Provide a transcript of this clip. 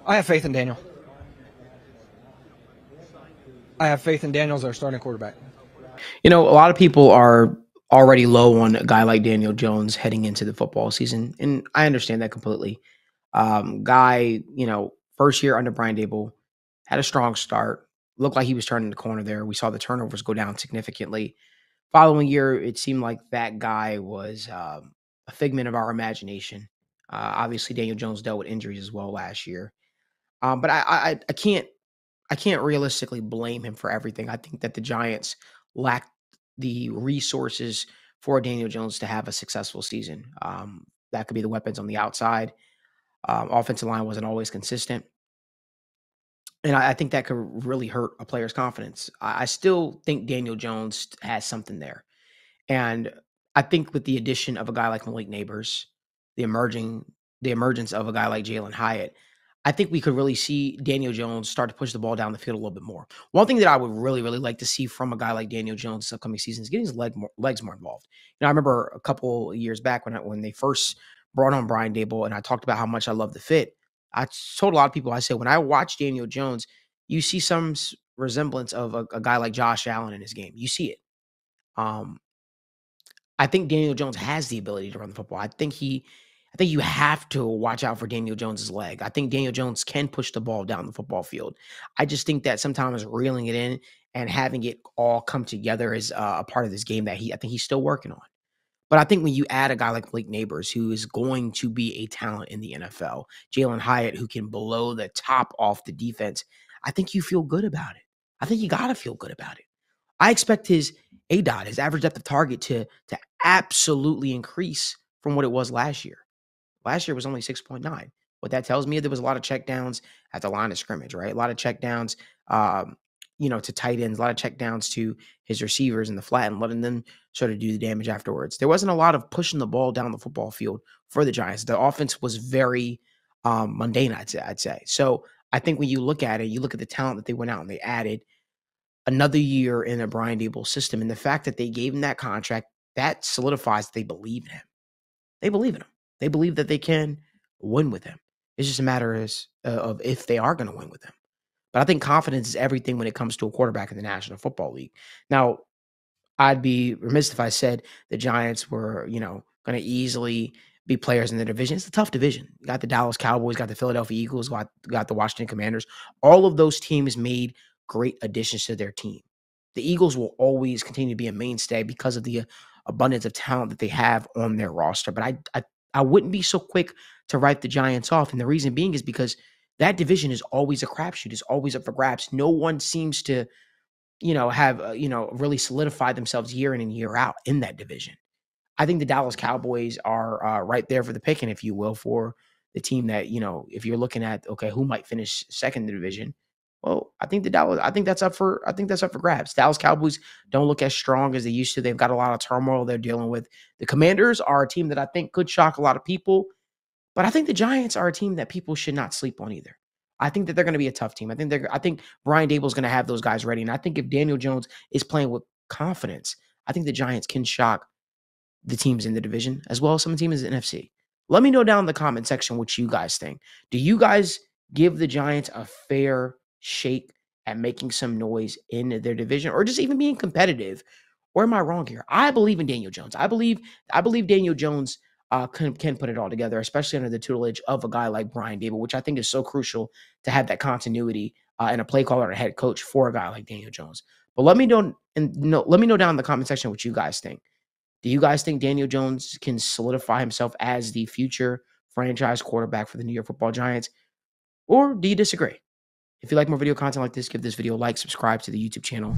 I have faith in Daniel. I have faith in Daniel as our starting quarterback. A lot of people are already low on a guy like Daniel Jones heading into the football season, and I understand that completely. Guy, first year under Brian Dable, had a strong start. Looked like he was turning the corner there. We saw the turnovers go down significantly. Following year, it seemed like that guy was a figment of our imagination. Obviously, Daniel Jones dealt with injuries as well last year, but I can't realistically blame him for everything. I think that the Giants lacked the resources for Daniel Jones to have a successful season. That could be the weapons on the outside. Offensive line wasn't always consistent. And I think that could really hurt a player's confidence. I still think Daniel Jones has something there. And I think with the addition of a guy like Malik Neighbors, the emerging the emergence of a guy like Jalen Hyatt, I think we could really see Daniel Jones start to push the ball down the field a little bit more. One thing that I would really, really like to see from a guy like Daniel Jones this upcoming season is getting his legs more involved. I remember a couple of years back when they first brought on Brian Dable, and I talked about how much I love the fit. I told a lot of people, I said, when I watch Daniel Jones, you see some resemblance of a guy like Josh Allen in his game. You see it. Um, I think Daniel Jones has the ability to run the football. I think you have to watch out for Daniel Jones's leg. I think Daniel Jones can push the ball down the football field. I just think that sometimes reeling it in and having it all come together is a part of this game that I think he's still working on. But I think when you add a guy like Blake Neighbors, who is going to be a talent in the NFL, Jalen Hyatt, who can blow the top off the defense, I think you feel good about it. I think you got to feel good about it. I expect his ADOT, his average depth of target, to absolutely increase from what it was last year. Last year was only 6.9. What that tells me, there was a lot of checkdowns at the line of scrimmage, right? A lot of checkdowns, to tight ends, a lot of checkdowns to his receivers in the flat and letting them sort of do the damage afterwards. There wasn't a lot of pushing the ball down the football field for the Giants. The offense was very mundane, I'd say. So I think when you look at it, you look at the talent that they went out and they added another year in a Brian Dable system, and the fact that they gave him that contract, that solidifies that they believe in him. They believe in him. They believe that they can win with him. It's just a matter of if they are going to win with him. But I think confidence is everything when it comes to a quarterback in the National Football League. Now, I'd be remiss if I said the Giants were, going to easily be players in the division. It's a tough division. You got the Dallas Cowboys, got the Philadelphia Eagles, got the Washington Commanders. All of those teams made great additions to their team. The Eagles will always continue to be a mainstay because of the abundance of talent that they have on their roster. But I wouldn't be so quick to write the Giants off. And the reason being is because that division is always a crapshoot. It's always up for grabs. No one seems to, have, really solidified themselves year in and year out in that division. I think the Dallas Cowboys are right there for the picking, if you will, for the team that, if you're looking at, okay, who might finish second in the division. Well, I think that's up for grabs. Dallas Cowboys don't look as strong as they used to. They've got a lot of turmoil they're dealing with. The Commanders are a team that I think could shock a lot of people, but I think the Giants are a team that people should not sleep on either. I think that they're going to be a tough team. I think Brian Dable's going to have those guys ready, and I think if Daniel Jones is playing with confidence, I think the Giants can shock the teams in the division as well as some teams in the NFC. Let me know down in the comment section what you guys think. Do you guys give the Giants a fair shake at making some noise in their division or just even being competitive? Or am I wrong here? I believe in Daniel Jones. I believe Daniel Jones can put it all together, especially under the tutelage of a guy like Brian Dable, which I think is so crucial to have that continuity and a play caller and a head coach for a guy like Daniel Jones. But let me know down in the comment section what you guys think. Do you guys think Daniel Jones can solidify himself as the future franchise quarterback for the New York Football Giants? Or do you disagree? If you like more video content like this, give this video a like, subscribe to the YouTube channel.